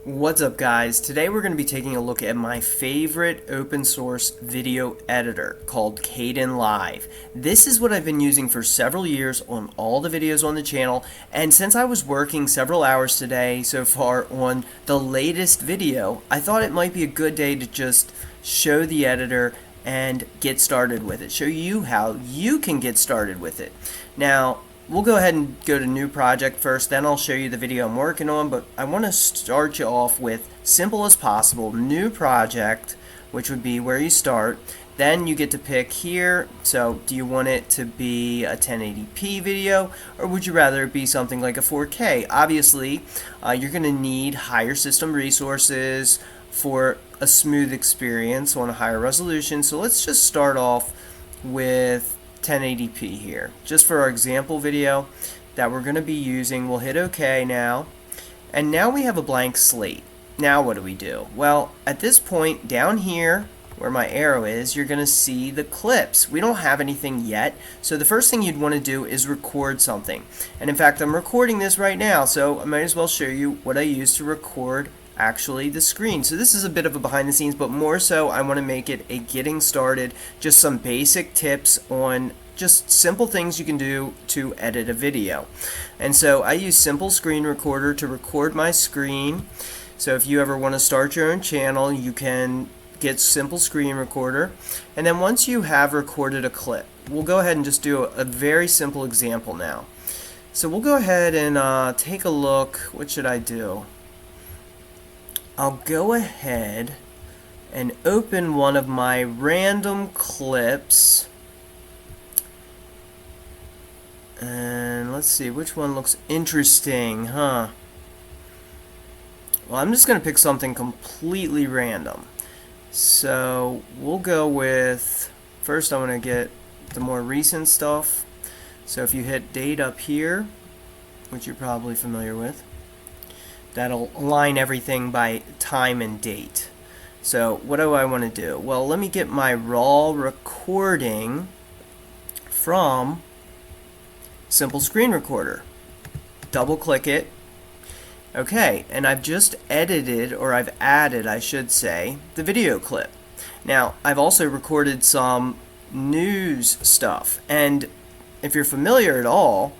What's up, guys? Today we're going to be taking a look at my favorite open source video editor called Kdenlive. This is what I've been using for several years on all the videos on the channel, and since I was working several hours today so far on the latest video, I thought it might be a good day to just show the editor and get started with it. Show you how you can get started with it. Now, we'll go ahead and go to new project first, then I'll show you the video I'm working on, but I want to start you off with simple as possible, new project, which would be where you start. Then you get to pick here, so do you want it to be a 1080p video, or would you rather it be something like a 4K? Obviously, you're going to need higher system resources for a smooth experience on a higher resolution, so let's just start off with 1080p here. Just for our example video that we're going to be using, we'll hit OK now. And now we have a blank slate. Now what do we do? Well, at this point down here where my arrow is, you're going to see the clips. We don't have anything yet, so the first thing you'd want to do is record something. And in fact, I'm recording this right now, so I might as well show you what I use to record actually the screen. So this is a bit of a behind the scenes, but more so I want to make it a getting started, just some basic tips on just simple things you can do to edit a video. And so I use Simple Screen Recorder to record my screen. So if you ever want to start your own channel, you can get Simple Screen Recorder. And then once you have recorded a clip, we'll go ahead and just do a very simple example now. So we'll go ahead and take a look. What should I do? I'll go ahead and open one of my random clips, and let's see which one looks interesting, Well, I'm just going to pick something completely random. So we'll go with, first I want to get the more recent stuff. So if you hit date up here, which you're probably familiar with, that'll align everything by time and date. So what do I want to do? Well, let me get my raw recording from Simple Screen Recorder. Double click it. Okay, and I've just edited, or I've added, I should say, the video clip. Now, I've also recorded some news stuff, and if you're familiar at all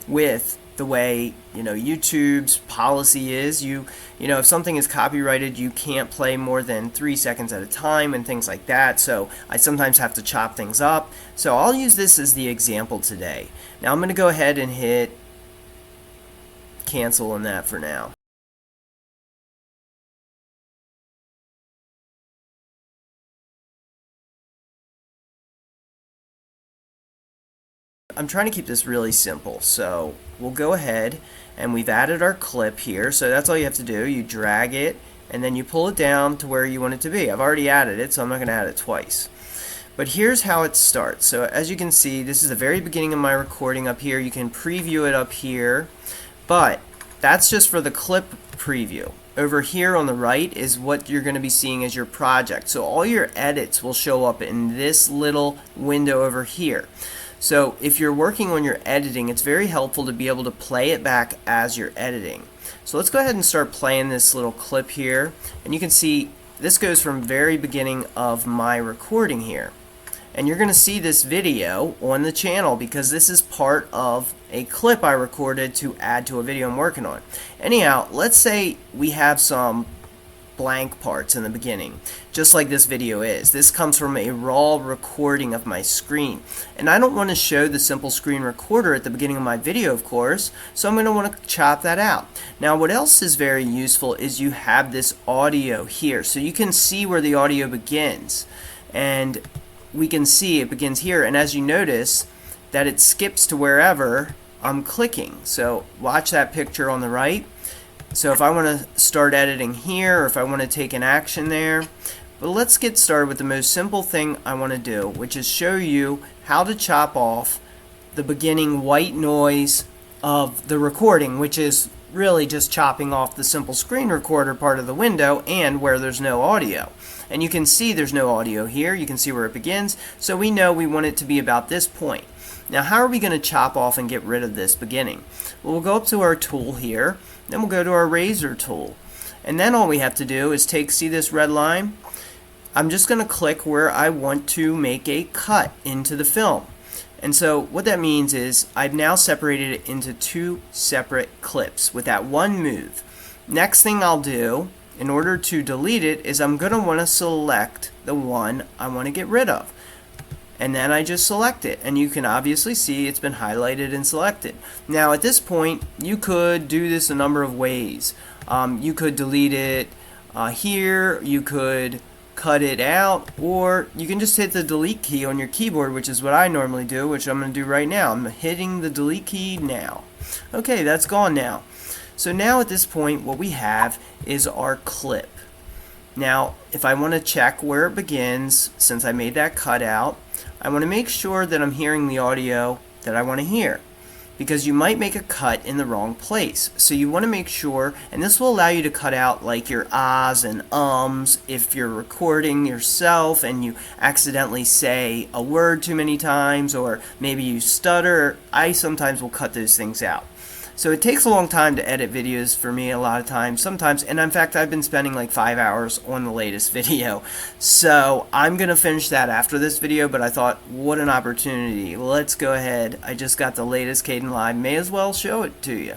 with the way YouTube's policy is, if something is copyrighted, you can't play more than 3 seconds at a time and things like that. So I sometimes have to chop things up. So I'll use this as the example today. Now I'm going to go ahead and hit cancel on that for now. I'm trying to keep this really simple, so we'll go ahead and we've added our clip here. So that's all you have to do. You drag it and then you pull it down to where you want it to be. I've already added it, so I'm not going to add it twice. But here's how it starts. So as you can see, this is the very beginning of my recording up here. You can preview it up here, but that's just for the clip preview. Over here on the right is what you're going to be seeing as your project. So all your edits will show up in this little window over here. So if you're working on your editing, it's very helpful to be able to play it back as you're editing. So let's go ahead and start playing this little clip here. And you can see this goes from very beginning of my recording here. And you're going to see this video on the channel because this is part of a clip I recorded to add to a video I'm working on. Anyhow, let's say we have some blank parts in the beginning, just like this video is. This comes from a raw recording of my screen, and I don't want to show the Simple Screen Recorder at the beginning of my video, of course, so I'm going to want to chop that out. Now what else is very useful is you have this audio here, so you can see where the audio begins, and we can see it begins here, and as you notice that it skips to wherever I'm clicking. So watch that picture on the right. So if I want to start editing here, or if I want to take an action there, but let's get started with the most simple thing I want to do, which is show you how to chop off the beginning white noise of the recording, which is really just chopping off the Simple Screen Recorder part of the window and where there's no audio. And you can see there's no audio here. You can see where it begins. So we know we want it to be about this point. Now how are we going to chop off and get rid of this beginning? Well, we'll go up to our tool here, then we'll go to our razor tool. And then all we have to do is see this red line? I'm just going to click where I want to make a cut into the film. And so what that means is I've now separated it into 2 separate clips with that one move. Next thing I'll do in order to delete it is I'm going to want to select the one I want to get rid of. And then I just select it, and you can obviously see it's been highlighted and selected. Now at this point you could do this a number of ways. You could delete it here, you could cut it out, or you can just hit the delete key on your keyboard, which is what I normally do, which I'm going to do right now. I'm hitting the delete key now. Okay, that's gone now. So now at this point what we have is our clip. Now if I want to check where it begins, since I made that cutout, I want to make sure that I'm hearing the audio that I want to hear, because you might make a cut in the wrong place. So you want to make sure, and this will allow you to cut out like your ahs and ums if you're recording yourself and you accidentally say a word too many times, or maybe you stutter. I sometimes will cut those things out. So it takes a long time to edit videos for me a lot of times, sometimes, and in fact I've been spending like 5 hours on the latest video. So I'm going to finish that after this video, but I thought, what an opportunity. Let's go ahead. I just got the latest Kdenlive, may as well show it to you.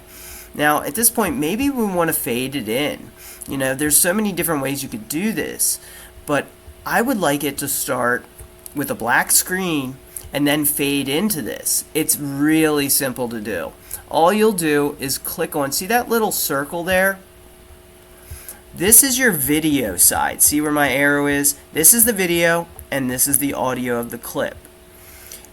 Now at this point maybe we want to fade it in. You know, there's so many different ways you could do this, but I would like it to start with a black screen and then fade into this. It's really simple to do. All you'll do is click on, see that little circle there? This is your video side. See where my arrow is? This is the video and this is the audio of the clip.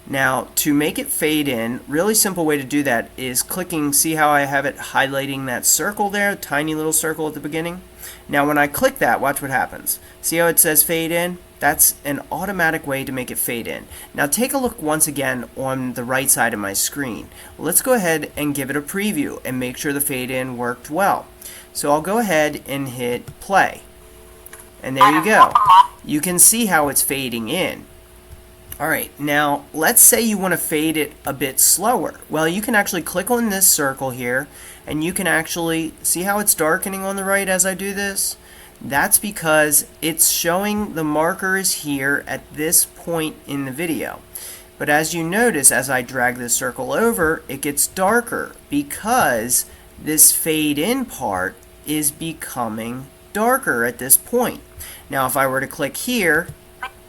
Now to make it fade in, really simple way to do that is clicking, see how I have it highlighting that circle there, tiny little circle at the beginning? Now when I click that, watch what happens. See how it says fade in? That's an automatic way to make it fade in. Now take a look once again on the right side of my screen. Let's go ahead and give it a preview and make sure the fade in worked well. So I'll go ahead and hit play. And there you go. You can see how it's fading in. Alright, now let's say you want to fade it a bit slower. Well, you can actually click on this circle here and you can actually see how it's darkening on the right as I do this. That's because it's showing the marker is here at this point in the video. But as you notice, as I drag this circle over, it gets darker because this fade in part is becoming darker at this point. Now if I were to click here,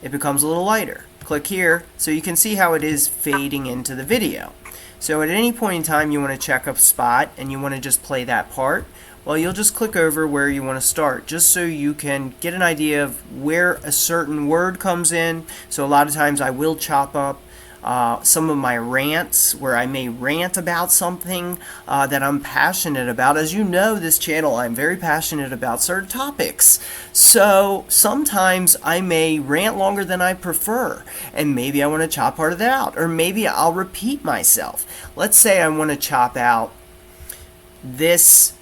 it becomes a little lighter. Click here, so you can see how it is fading into the video. So at any point in time you want to check a spot and you want to just play that part, well, you'll just click over where you want to start, just so you can get an idea of where a certain word comes in. So a lot of times I will chop up some of my rants, where I may rant about something that I'm passionate about. As you know, this channel, I'm very passionate about certain topics. So sometimes I may rant longer than I prefer, and maybe I want to chop part of that out, or maybe I'll repeat myself. Let's say I want to chop out this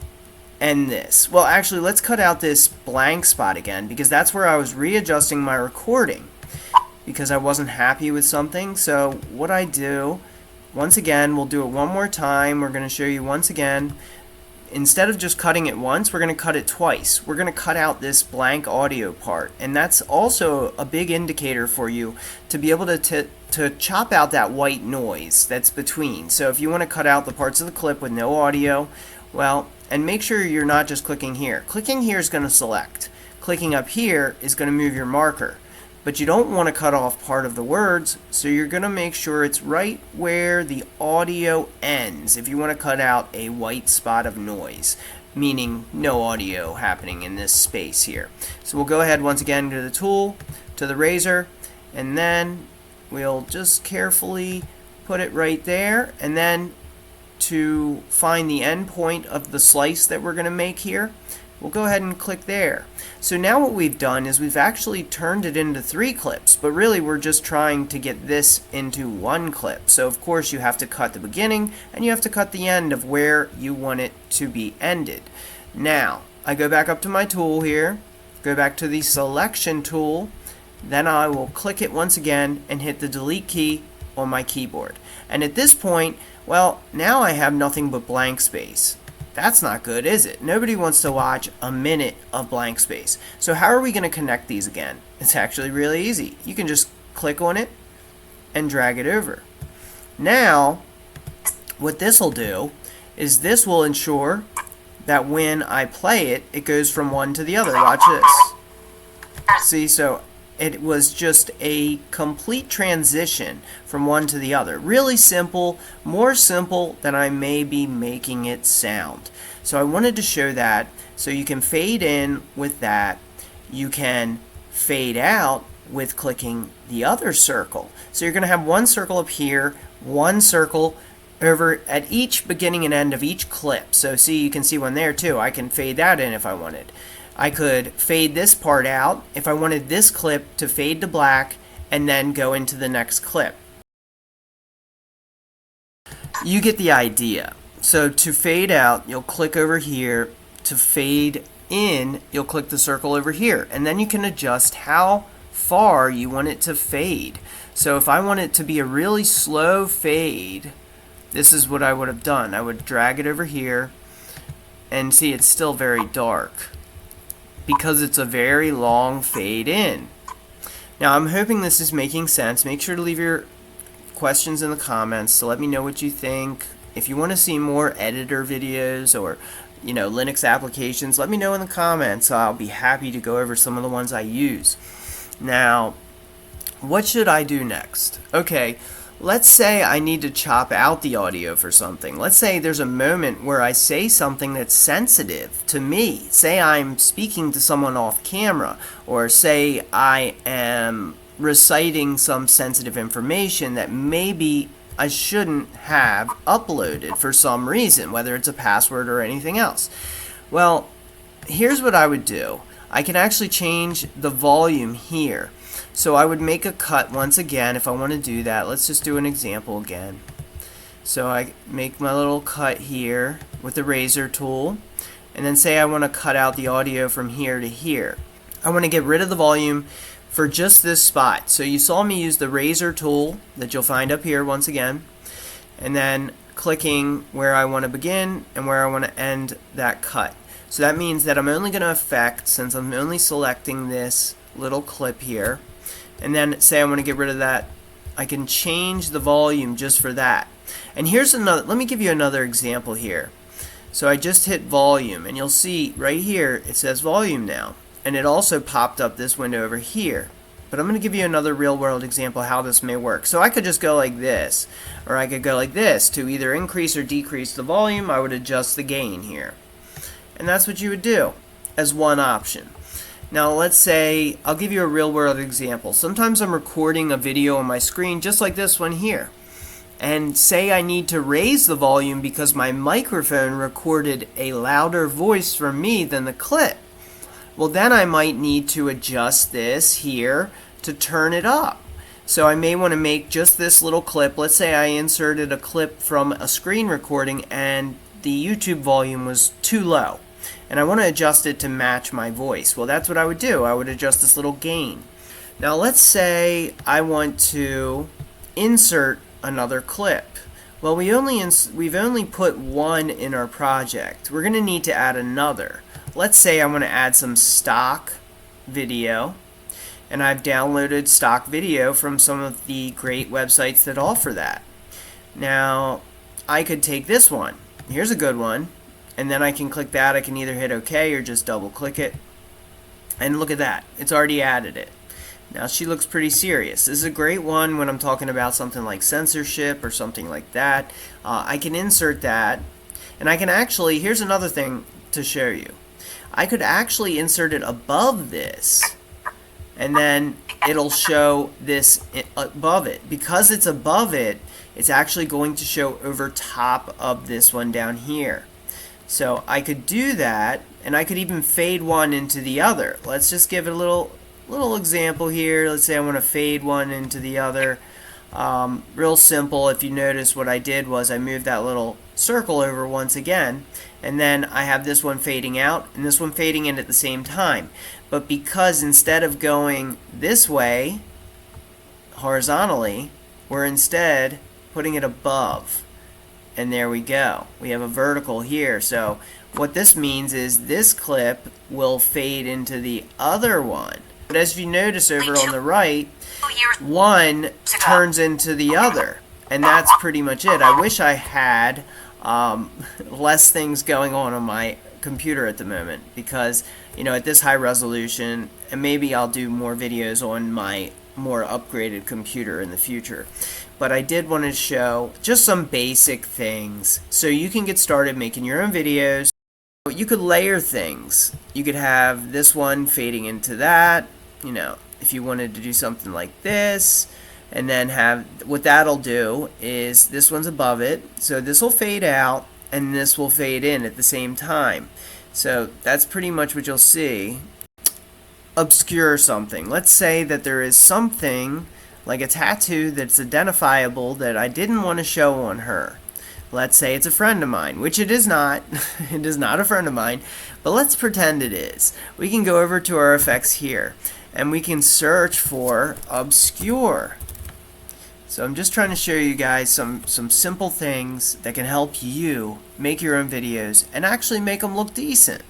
and this. Well, actually, let's cut out this blank spot again, because that's where I was readjusting my recording because I wasn't happy with something. So what I do, once again, we'll do it one more time. We're going to show you once again. Instead of just cutting it once, we're going to cut it twice. We're going to cut out this blank audio part, and that's also a big indicator for you to be able to chop out that white noise that's between. So if you want to cut out the parts of the clip with no audio, well, and make sure you're not just clicking here. Clicking here is going to select. Clicking up here is going to move your marker. But you don't want to cut off part of the words, so you're going to make sure it's right where the audio ends if you want to cut out a white spot of noise, meaning no audio happening in this space here. So we'll go ahead once again to the tool, to the razor, and then we'll just carefully put it right there, and then to find the end point of the slice that we're going to make here, we'll go ahead and click there. So now what we've done is we've actually turned it into 3 clips, but really we're just trying to get this into 1 clip. So of course you have to cut the beginning and you have to cut the end of where you want it to be ended. Now I go back up to my tool here, go back to the selection tool, then I will click it once again and hit the delete key on my keyboard. And at this point, well, now I have nothing but blank space. That's not good, is it? Nobody wants to watch a minute of blank space. So how are we going to connect these again? It's actually really easy. You can just click on it and drag it over. Now, what this will do is this will ensure that when I play it, it goes from one to the other. Watch this. See, so it was just a complete transition from one to the other. Really simple, more simple than I may be making it sound. So I wanted to show that. So you can fade in with that. You can fade out with clicking the other circle. So you're going to have one circle up here, one circle over at each beginning and end of each clip. So see, you can see one there too. I can fade that in if I wanted. I could fade this part out if I wanted this clip to fade to black and then go into the next clip. You get the idea. So to fade out, you'll click over here. To fade in, you'll click the circle over here. And then you can adjust how far you want it to fade. So if I want it to be a really slow fade, this is what I would have done. I would drag it over here and see it's still very dark, because it's a very long fade in. Now I'm hoping this is making sense. Make sure to leave your questions in the comments to let me know what you think. If you want to see more editor videos or Linux applications, let me know in the comments. I'll be happy to go over some of the ones I use. Now, what should I do next? Okay, let's say I need to chop out the audio for something. Let's say there's a moment where I say something that's sensitive to me. Say I'm speaking to someone off camera, or say I am reciting some sensitive information that maybe I shouldn't have uploaded for some reason, whether it's a password or anything else. Well, here's what I would do. I can actually change the volume here. So I would make a cut once again if I want to do that. Let's just do an example again. So I make my little cut here with the razor tool, and then say I want to cut out the audio from here to here. I want to get rid of the volume for just this spot. So you saw me use the razor tool that you'll find up here once again, and then clicking where I want to begin and where I want to end that cut. So that means that I'm only going to affect, since I'm only selecting this little clip here, and then say I want to get rid of that, I can change the volume just for that. And here's another, let me give you another example here. So I just hit volume, and you'll see right here it says volume now, and it also popped up this window over here. But I'm going to give you another real world example how this may work. So I could just go like this, or I could go like this. To either increase or decrease the volume, I would adjust the gain here. And that's what you would do as one option. Now let's say, I'll give you a real world example. Sometimes I'm recording a video on my screen just like this one here. And say I need to raise the volume because my microphone recorded a louder voice from me than the clip. Well, then I might need to adjust this here to turn it up. So I may want to make just this little clip. Let's say I inserted a clip from a screen recording and the YouTube volume was too low, and I want to adjust it to match my voice. Well, that's what I would do. I would adjust this little gain. Now let's say I want to insert another clip. Well, we've only put one in our project. We're going to need to add another. Let's say I want to add some stock video, and I've downloaded stock video from some of the great websites that offer that. Now I could take this one. Here's a good one, and then I can click that. I can either hit OK or just double click it, and look at that, it's already added it. Now she looks pretty serious. This is a great one when I'm talking about something like censorship or something like that. I can insert that, and I can actually, here's another thing to show you. I could actually insert it above this, and then it'll show this above it. Because it's above it, it's actually going to show over top of this one down here. So I could do that, and I could even fade one into the other. Let's just give it a little example here. Let's say I want to fade one into the other. Real simple. If you notice, what I did was I moved that little circle over once again, and then I have this one fading out and this one fading in at the same time. But because instead of going this way horizontally, we're instead putting it above. and there we go. We have a vertical here. So what this means is this clip will fade into the other one. But as you notice over on the right, one turns into the other, and that's pretty much it. I wish I had less things going on my computer at the moment, because at this high resolution, and maybe I'll do more videos on my more upgraded computer in the future. But I did want to show just some basic things so you can get started making your own videos. You could layer things. You could have this one fading into that, if you wanted to do something like this, and then have, what that'll do is this one's above it, so this will fade out and this will fade in at the same time. So that's pretty much what you'll see. Obscure something. Let's say that there is something like a tattoo that's identifiable that I didn't want to show on her. Let's say it's a friend of mine, which it is not. It is not a friend of mine, but let's pretend it is. We can go over to our effects here, and we can search for obscure. So I'm just trying to show you guys some simple things that can help you make your own videos and actually make them look decent.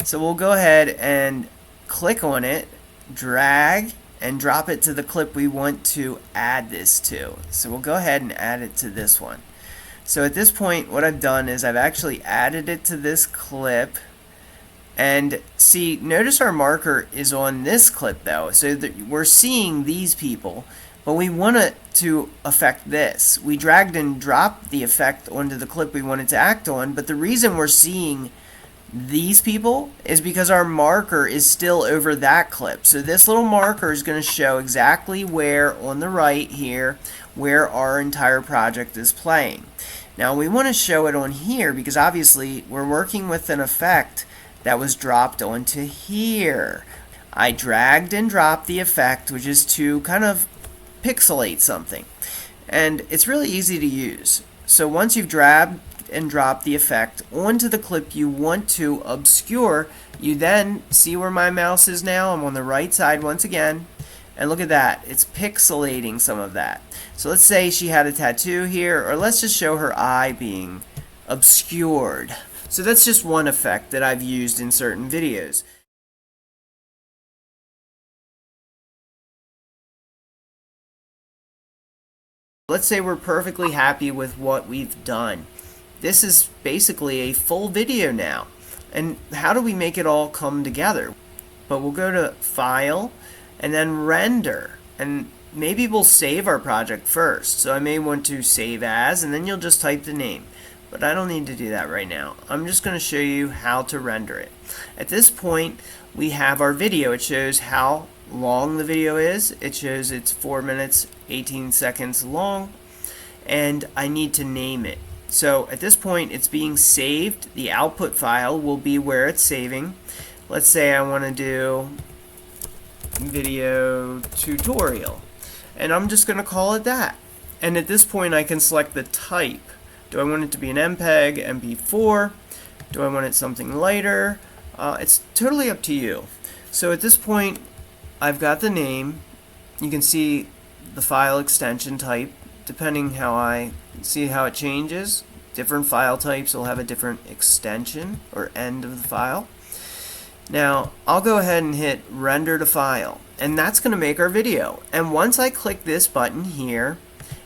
So we'll go ahead and click on it, drag, and drop it to the clip we want to add this to. So we'll go ahead and add it to this one. So at this point, what I've done is I've actually added it to this clip. And see, notice our marker is on this clip though, so that we're seeing these people, but we want it to affect this. We dragged and dropped the effect onto the clip we wanted to act on, but the reason we're seeing these people is because our marker is still over that clip. So this little marker is going to show exactly where on the right here where our entire project is playing. Now we want to show it on here because obviously we're working with an effect that was dropped onto here. I dragged and dropped the effect, which is to kind of pixelate something, and it's really easy to use. So once you've dragged and dropped the effect onto the clip you want to obscure, you then see where my mouse is now. I'm on the right side once again, and look at that, it's pixelating some of that. So let's say she had a tattoo here, or let's just show her eye being obscured. So that's just one effect that I've used in certain videos. Let's say we're perfectly happy with what we've done. This is basically a full video now. And how do we make it all come together? But we'll go to File and then Render. And maybe we'll save our project first. So I may want to save as, and then you'll just type the name. But I don't need to do that right now. I'm just going to show you how to render it. At this point, we have our video. It shows how long the video is. It shows it's 4 minutes 18 seconds long, and I need to name it. So at this point it's being saved. The output file will be where it's saving. Let's say I want to do video tutorial, and I'm just going to call it that. And at this point I can select the type. Do I want it to be an MPEG, MP4? Do I want it something lighter? It's totally up to you. So at this point I've got the name. You can see the file extension type, depending how I see how it changes. Different file types will have a different extension or end of the file. Now I'll go ahead and hit render to file, and that's going to make our video. And once I click this button here,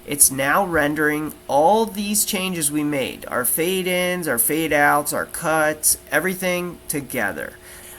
it's now rendering all these changes we made, our fade ins, our fade outs, our cuts, everything together.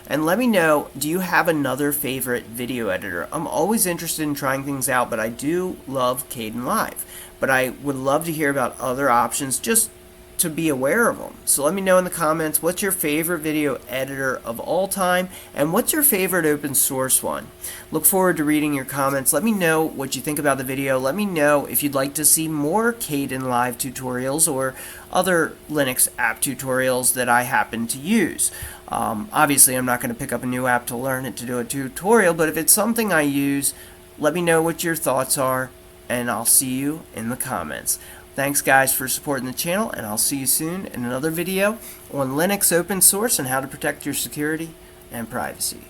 And let me know, do you have another favorite video editor? I'm always interested in trying things out, but I do love Kdenlive. But I would love to hear about other options just to be aware of them. So let me know in the comments, what's your favorite video editor of all time, and what's your favorite open source one? Look forward to reading your comments. Let me know what you think about the video. Let me know if you'd like to see more Kdenlive tutorials or other Linux app tutorials that I happen to use. Obviously I'm not going to pick up a new app to learn it to do a tutorial, but if it's something I use, let me know what your thoughts are, and I'll see you in the comments. Thanks guys for supporting the channel, and I'll see you soon in another video on Linux open source and how to protect your security and privacy.